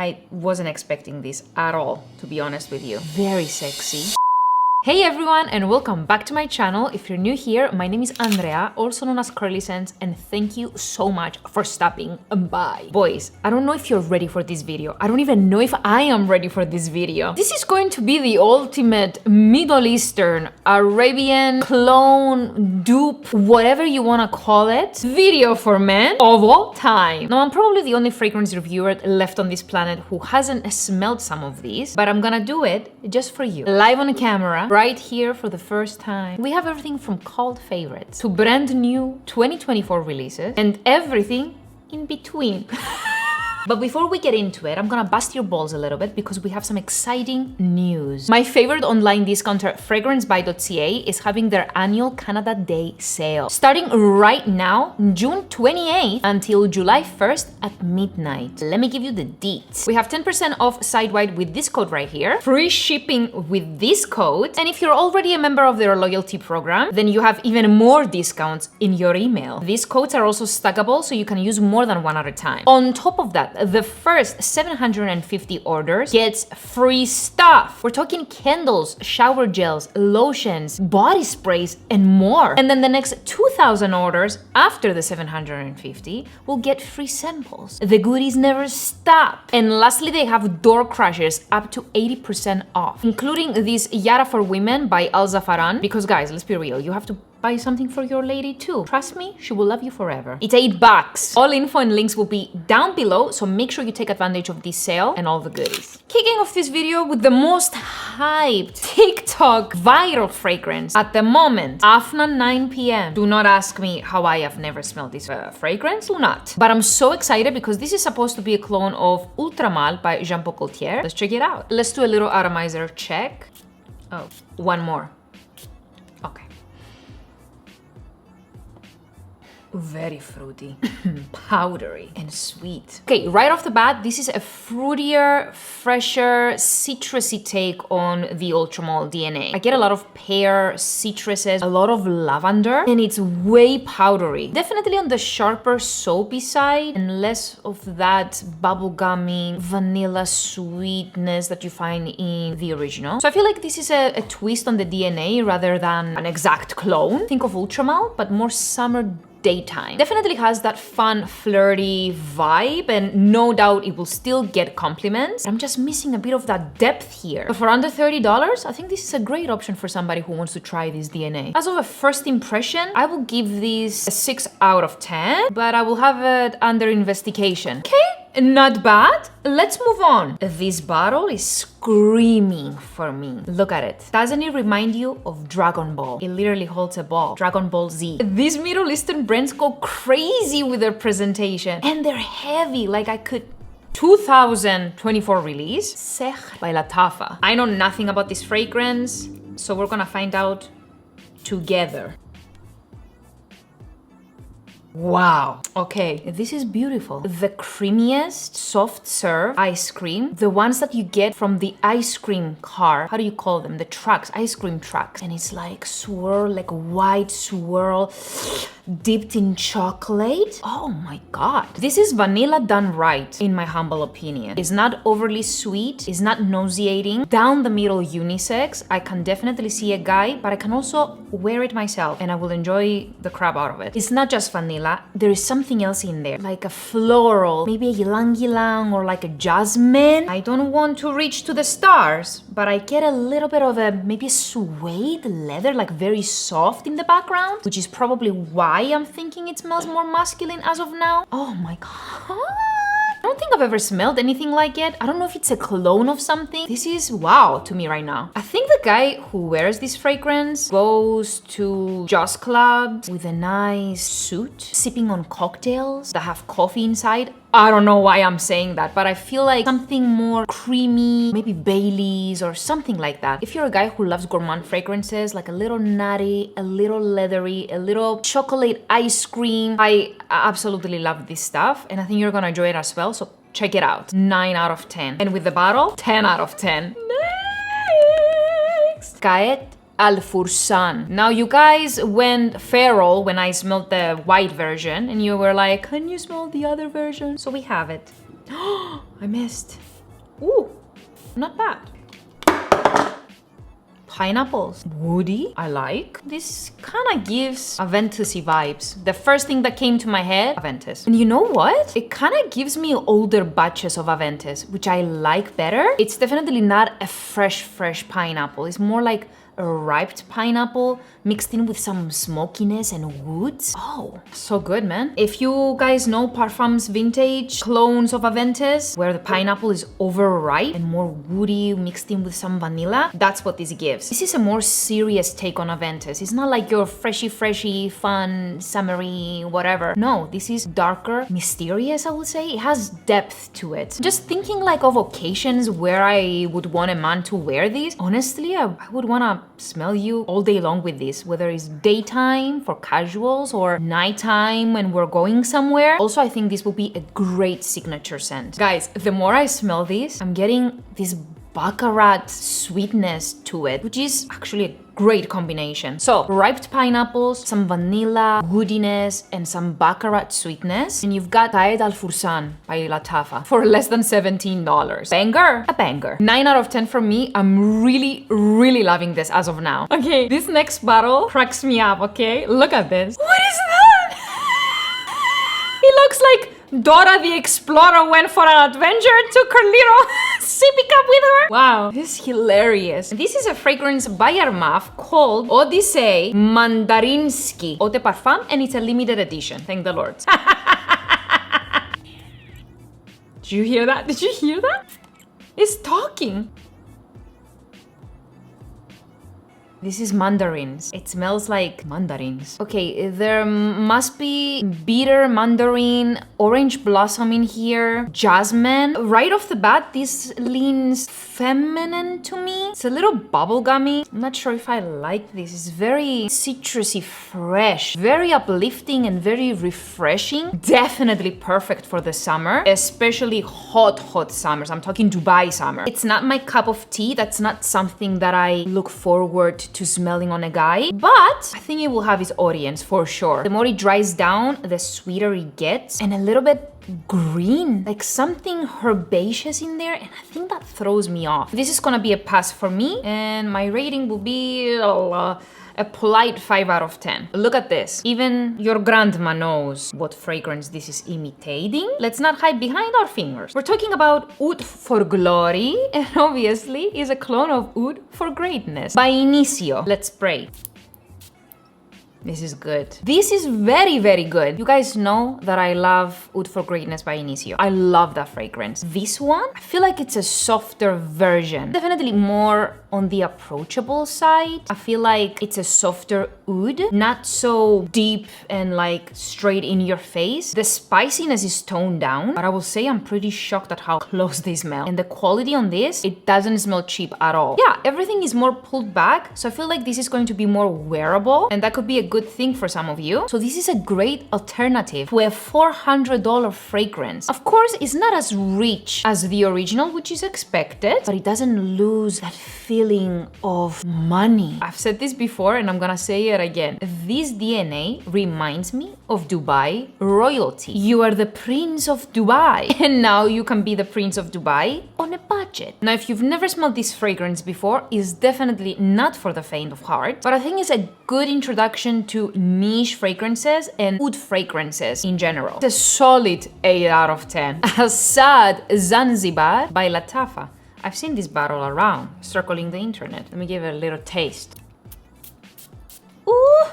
I wasn't expecting this at all, to be honest with you. Very sexy. Hey everyone, and welcome back to my channel. If you're new here, my name is Andrea, also known as curlyscents, and thank you so much for stopping by. Boys, I don't know if you're ready for this video. I don't even know if I am ready for this video. This is going to be the ultimate Middle Eastern, Arabian, clone, dupe, whatever you want to call it, video for men of all time. Now, I'm probably the only fragrance reviewer left on this planet who hasn't smelled some of these, but I'm gonna do it just for you, live on camera, right here for the first time. We have everything from cult favorites to brand new 2024 releases and everything in between. But before we get into it, I'm gonna bust your balls a little bit because we have some exciting news. My favorite online discounter, fragrancebuy.ca, is having their annual Canada Day sale. Starting right now, June 28th until July 1st at midnight. Let me give you the deets. We have 10% off site-wide with this code right here, free shipping with this code, and if you're already a member of their loyalty program, then you have even more discounts in your email. These codes are also stackable, so you can use more than one at a time. On top of that, the first 750 orders gets free stuff. We're talking candles, shower gels, lotions, body sprays, and more. And then the next 2,000 orders after the 750 will get free samples. The goodies never stop. And lastly, they have door crushers up to 80% off, including this Yara for Women by Al Zafaran. Because guys, let's be real, you have to buy something for your lady too. Trust me, she will love you forever. It's $8. All info and links will be down below, so make sure you take advantage of this sale and all the goodies. Kicking off this video with the most hyped TikTok viral fragrance at the moment, Afnan 9 p.m. Do not ask me how I have never smelled this fragrance, do not. But I'm so excited because this is supposed to be a clone of Ultramal by Jean Paul Gaultier. Let's check it out. Let's do a little atomizer check. Oh, one more. Okay. Very fruity, powdery, and sweet. Okay, right off the bat, this is a fruitier, fresher, citrusy take on the Ultramal DNA. I get a lot of pear, citruses, a lot of lavender, and it's way powdery. Definitely on the sharper, soapy side, and less of that bubblegummy, vanilla sweetness that you find in the original. So I feel like this is a twist on the DNA rather than an exact clone. Think of Ultramal, but more summer daytime. Definitely has that fun, flirty vibe, and no doubt it will still get compliments. I'm just missing a bit of that depth here. But for under $30, I think this is a great option for somebody who wants to try this DNA. As of a first impression, I will give this a 6 out of 10, but I will have it under investigation. Okay, not bad. Let's move on. This bottle is screaming for me. Look at it. Doesn't it remind you of Dragon Ball? It literally holds a ball. Dragon Ball Z. These Middle Eastern brands go crazy with their presentation, and they're heavy. Like I could 2024 release, Xerjoff by Lattafa. I know nothing about this fragrance, so we're gonna find out together. Wow. Okay, this is beautiful. The creamiest soft serve ice cream, the ones that you get from the ice cream car. How do you call them? The trucks, ice cream trucks. And it's like swirl, like white swirl dipped in chocolate. Oh my God. This is vanilla done right, in my humble opinion. It's not overly sweet. It's not nauseating. Down the middle unisex. I can definitely see a guy, but I can also wear it myself and I will enjoy the crap out of it. It's not just vanilla. There is something else in there, like a floral, maybe a ylang-ylang or like a jasmine. I don't want to reach to the stars, but I get a little bit of a maybe a suede leather, like very soft in the background, which is probably why I'm thinking it smells more masculine as of now. Oh my God. I don't think I've ever smelled anything like it. I don't know if it's a cologne of something. This is wow to me right now. I think the guy who wears this fragrance goes to Joss clubs with a nice suit, sipping on cocktails that have coffee inside. I don't know why I'm saying that, but I feel like something more creamy, maybe Baileys or something like that. If you're a guy who loves gourmand fragrances, like a little nutty, a little leathery, a little chocolate ice cream, I absolutely love this stuff, and I think you're gonna enjoy it as well, so check it out. 9 out of 10. And with the bottle, 10 out of 10. Next! Kaet Al-Fursan. Now you guys went feral when I smelled the white version and you were like, can you smell the other version? So we have it. I missed. Ooh, not bad. Pineapples. Woody, I like. This kind of gives Aventus-y vibes. The first thing that came to my head, Aventus. And you know what? It kind of gives me older batches of Aventus, which I like better. It's definitely not a fresh pineapple. It's more like a ripe pineapple mixed in with some smokiness and woods. Oh, so good, man. If you guys know Parfum's vintage clones of Aventus, where the pineapple is overripe and more woody mixed in with some vanilla, that's what this gives. This is a more serious take on Aventus. It's not like your freshy, fun, summery, whatever. No, this is darker, mysterious, I would say. It has depth to it. Just thinking like of occasions where I would want a man to wear this, honestly, I would want to smell you all day long with this, whether it's daytime for casuals or nighttime when we're going somewhere. Also, I think this will be a great signature scent. Guys, the more I smell this, I'm getting this baccarat sweetness to it, which is actually a great combination. So, ripe pineapples, some vanilla, woodiness, and some baccarat sweetness. And you've got Tayed Al Fursan by Lattafa for less than $17. Banger? A banger. 9 out of 10 from me. I'm really loving this as of now. Okay, this next bottle cracks me up, okay? Look at this. What is that? It looks like Dora the Explorer went for an adventure and took her little sippy cup with her. Wow, this is hilarious. This is a fragrance by Armaf called Odyssey Mandarinsky Eau de Parfum, and it's a limited edition. Thank the Lord. Did you hear that? Did you hear that? It's talking. This is mandarins. It smells like mandarins. Okay, there must be bitter mandarin, orange blossom in here, jasmine. Right off the bat, this leans feminine to me. It's a little bubblegummy. I'm not sure if I like this. It's very citrusy, fresh, very uplifting and very refreshing. Definitely perfect for the summer, especially hot summers. I'm talking Dubai summer. It's not my cup of tea. That's not something that I look forward to smelling on a guy, but I think it will have its audience for sure. The more it dries down, the sweeter it gets, and a little bit green, like something herbaceous in there, and I think that throws me off. This is gonna be a pass for me, and my rating will be a polite 5 out of 10. Look at this. Even your grandma knows what fragrance this is imitating. Let's not hide behind our fingers. We're talking about Oud for Glory, and obviously is a clone of Oud for Greatness by Initio. Let's spray. This is good. This is very good. You guys know that I love Oud for Greatness by Initio. I love that fragrance. This one, I feel like it's a softer version. Definitely more on the approachable side. I feel like it's a softer oud, not so deep and like straight in your face. The spiciness is toned down, but I will say I'm pretty shocked at how close they smell. And the quality on this, it doesn't smell cheap at all. Yeah, everything is more pulled back, so I feel like this is going to be more wearable, and that could be a good thing for some of you. So this is a great alternative to a $400 fragrance. Of course, it's not as rich as the original, which is expected, but it doesn't lose that feeling of money. I've said this before and I'm gonna say it again. This DNA reminds me of Dubai royalty. You are the prince of Dubai, and now you can be the prince of Dubai on a budget. Now, if you've never smelled this fragrance before, it's definitely not for the faint of heart, but I think it's a good introduction to niche fragrances and oud fragrances in general. It's a solid 8 out of 10. Assad Zanzibar by Lattafa. I've seen this bottle around, circling the internet. Let me give it a little taste. Ooh!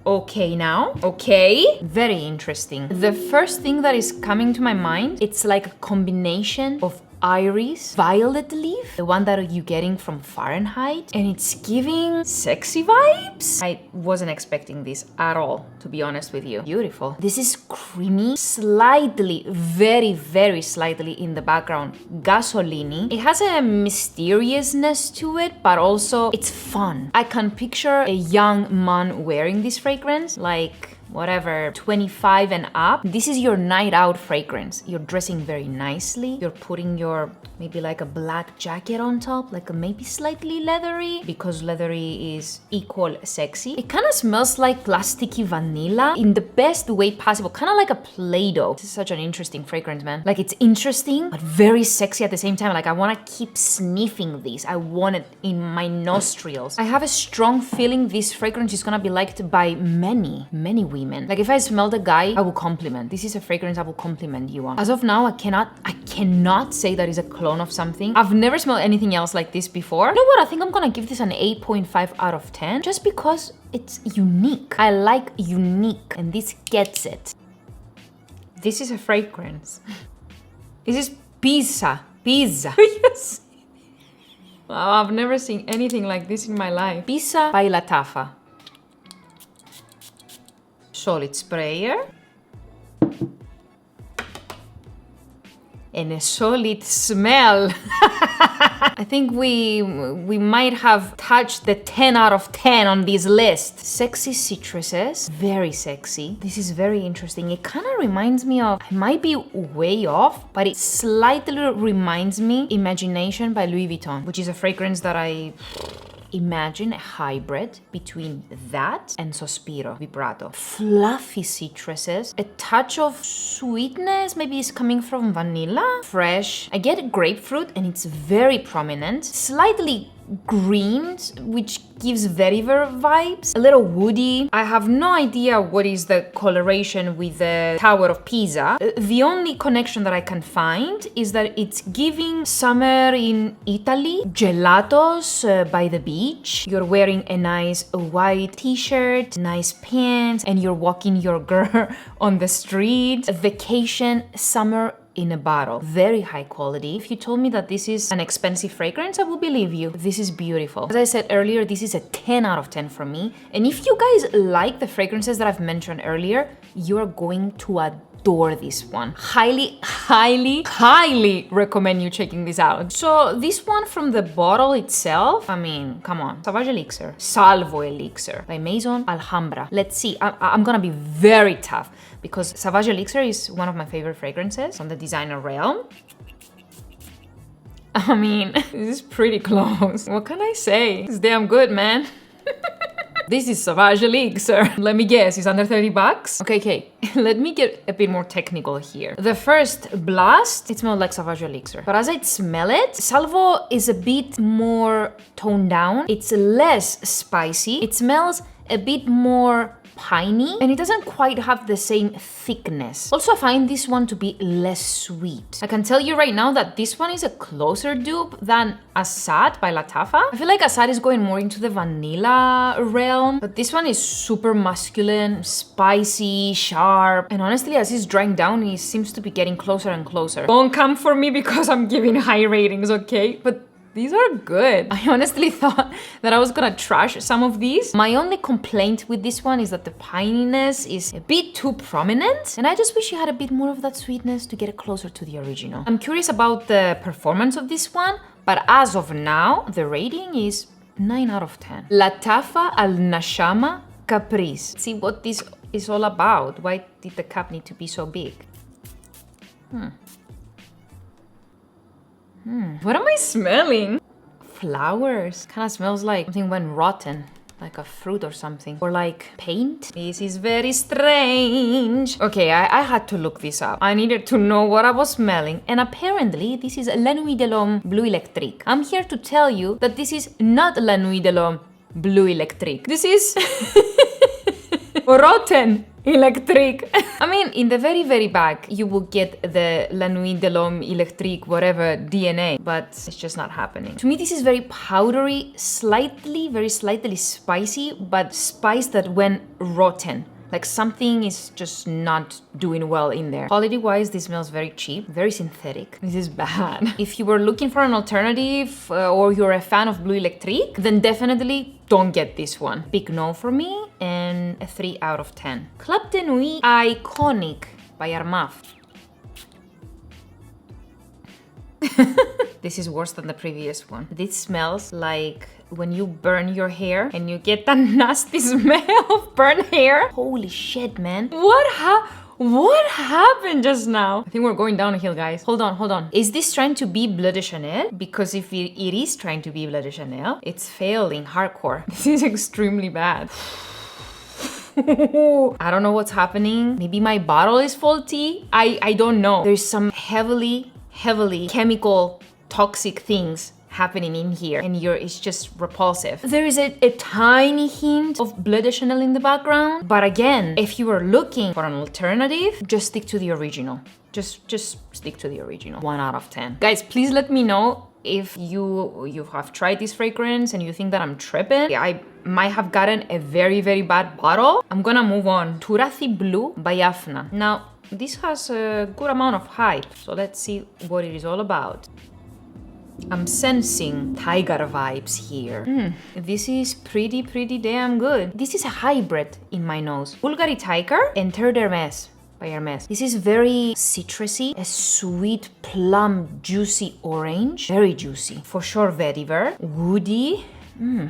Okay now, okay. Very interesting. The first thing that is coming to my mind, it's like a combination of iris, violet leaf, the one that you're getting from Fahrenheit, and it's giving sexy vibes. I wasn't expecting this at all, to be honest with you. Beautiful. This is creamy, slightly, very slightly in the background, gasoline. It has a mysteriousness to it, but also it's fun. I can picture a young man wearing this fragrance, like whatever, 25 and up, this is your night out fragrance. You're dressing very nicely. You're putting your maybe like a black jacket on top, like a maybe slightly leathery, because leathery is equal sexy. It kind of smells like plasticky vanilla in the best way possible, kind of like a Play-Doh. This is such an interesting fragrance, man. Like it's interesting, but very sexy at the same time. Like I want to keep sniffing this. I want it in my nostrils. I have a strong feeling this fragrance is gonna be liked by many women. Like if I smelled a guy, I will compliment. This is a fragrance I will compliment you on. As of now, I cannot say that is a clone of something. I've never smelled anything else like this before. You know what? I think I'm gonna give this an 8.5 out of 10 just because it's unique. I like unique, and this gets it. This is a fragrance. This is pizza. Yes. Wow, I've never seen anything like this in my life. Pizza by Lattafa. Solid sprayer. And a solid smell. I think we might have touched the 10 out of 10 on this list. Sexy citruses, very sexy. This is very interesting. It kind of reminds me of, I might be way off, but it slightly reminds me Imagination by Louis Vuitton, which is a fragrance that I imagine a hybrid between that and Sospiro Vibrato. Fluffy citruses, a touch of sweetness, maybe it's coming from vanilla, fresh. I get grapefruit and it's very prominent, slightly green, which gives vetiver vibes, a little woody. I have no idea what is the coloration with the Tower of Pisa. The only connection that I can find is that it's giving summer in Italy, gelatos by the beach. You're wearing a nice white t-shirt, nice pants, and you're walking your girl on the street. A vacation, summer in a bottle. Very high quality. If you told me that this is an expensive fragrance, I will believe you. This is beautiful. As I said earlier, this is a 10 out of 10 for me. And if you guys like the fragrances that I've mentioned earlier, you're going to adore this one. Highly recommend you checking this out. So this one from the bottle itself, I mean, come on. Sauvage Elixir. Salvo Elixir by Maison Alhambra. Let's see. I'm gonna be very tough because Sauvage Elixir is one of my favorite fragrances on the designer realm. I mean, this is pretty close. What can I say? It's damn good, man. This is Sauvage Elixir. Let me guess, it's under 30 bucks? Okay. Let me get a bit more technical here. The first blast, it smelled like Sauvage Elixir. But as I smell it, Salvo is a bit more toned down. It's less spicy. It smells a bit more piney, and it doesn't quite have the same thickness. Also, I find this one to be less sweet. I can tell you right now that this one is a closer dupe than Assad by Lattafa. I feel like Assad is going more into the vanilla realm, but this one is super masculine, spicy, sharp, and honestly, as it's drying down, it seems to be getting closer and closer. Don't come for me because I'm giving high ratings, okay? But these are good. I honestly thought that I was gonna trash some of these. My only complaint with this one is that the pininess is a bit too prominent, and I just wish you had a bit more of that sweetness to get it closer to the original. I'm curious about the performance of this one, but as of now, the rating is 9 out of 10. Lattafa Al Nashama Caprice. See what this is all about. Why did the cup need to be so big? What am I smelling? Flowers. Kind of smells like something went rotten, like a fruit or something, or like paint. This is very strange. Okay, I had to look this up. I needed to know what I was smelling, and apparently this is La Nuit de l'Homme Bleu Electrique. I'm here to tell you that this is not La Nuit de l'Homme Bleu Electrique. This is rotten electric. I mean, in the very back, you will get the La Nuit de l'Homme Electrique, whatever DNA, but it's just not happening. To me, this is very powdery, very slightly spicy, but spice that went rotten. Like something is just not doing well in there. Quality-wise, this smells very cheap, very synthetic. This is bad. If you were looking for an alternative or you're a fan of Bleu Electrique, then definitely don't get this one. Big no for me and a 3 out of 10. Club de Nuit Iconic by Armaf. This is worse than the previous one. This smells like when you burn your hair and you get that nasty smell of burnt hair. Holy shit, man. What happened just now? I think we're going downhill, guys. Hold on. Is this trying to be Bleu de Chanel? Because if it is trying to be Bleu de Chanel, it's failing hardcore. This is extremely bad. I don't know what's happening. Maybe my bottle is faulty. I don't know. There's some heavily chemical toxic things happening in here, and it's just repulsive. There is a tiny hint of Bleu de Chanel in the background, but again, if you are looking for an alternative, just stick to the original. Just stick to the original. 1 out of 10. Guys, please let me know if you have tried this fragrance and you think that I'm tripping. I might have gotten a very bad bottle. I'm gonna move on. Turathi Blue by Afnan. Now, this has a good amount of hype, so let's see what it is all about. I'm sensing tiger vibes here. This is pretty damn good. This is a hybrid in my nose. Bulgari Tiger and Terre d'Hermès by Hermès. This is very citrusy, a sweet plum juicy orange, very juicy. For sure vetiver, woody,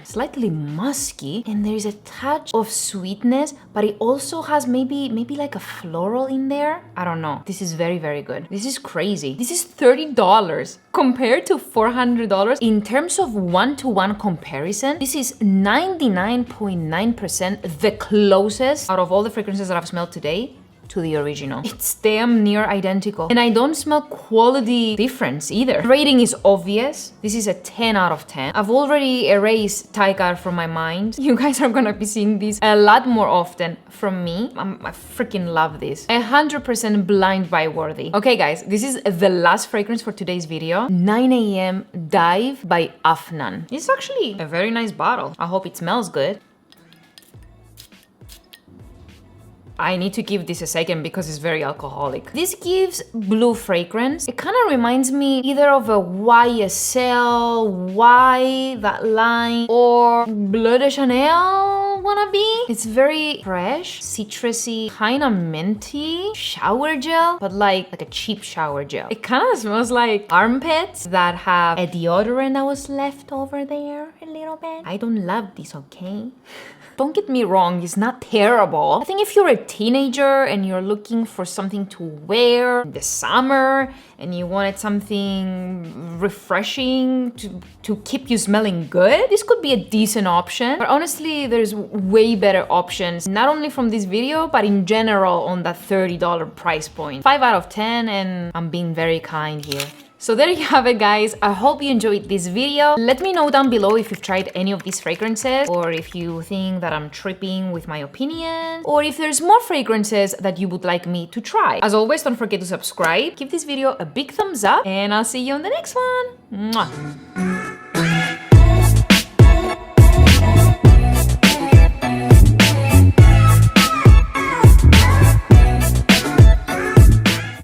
slightly musky, and there is a touch of sweetness, but it also has maybe like a floral in there. I don't know. This is very good. This is crazy. This is $30 compared to $400. In terms of one-to-one comparison, this is 99.9% the closest out of all the fragrances that I've smelled today to the original. It's damn near identical. And I don't smell quality difference either. The rating is obvious. This is a 10 out of 10. I've already erased Tiger from my mind. You guys are gonna be seeing this a lot more often from me. I freaking love this. 100% blind buy worthy. Okay guys, this is the last fragrance for today's video. 9 AM Dive by Afnan. It's actually a very nice bottle. I hope it smells good. I need to give this a second because it's very alcoholic. This gives blue fragrance. It kind of reminds me either of a YSL, that line, or Bleu de Chanel wannabe. It's very fresh, citrusy, kind of minty, shower gel, but like a cheap shower gel. It kind of smells like armpits that have a deodorant that was left over there a little bit. I don't love this, okay? Don't get me wrong, it's not terrible. I think if you're a teenager and you're looking for something to wear in the summer and you wanted something refreshing to keep you smelling good, this could be a decent option. But honestly, there's way better options, not only from this video, but in general on that $30 price point. 5 out of 10, and I'm being very kind here. So there you have it, guys. I hope you enjoyed this video. Let me know down below if you've tried any of these fragrances, or if you think that I'm tripping with my opinion, or if there's more fragrances that you would like me to try. As always, don't forget to subscribe, give this video a big thumbs up, and I'll see you on the next one. Mwah.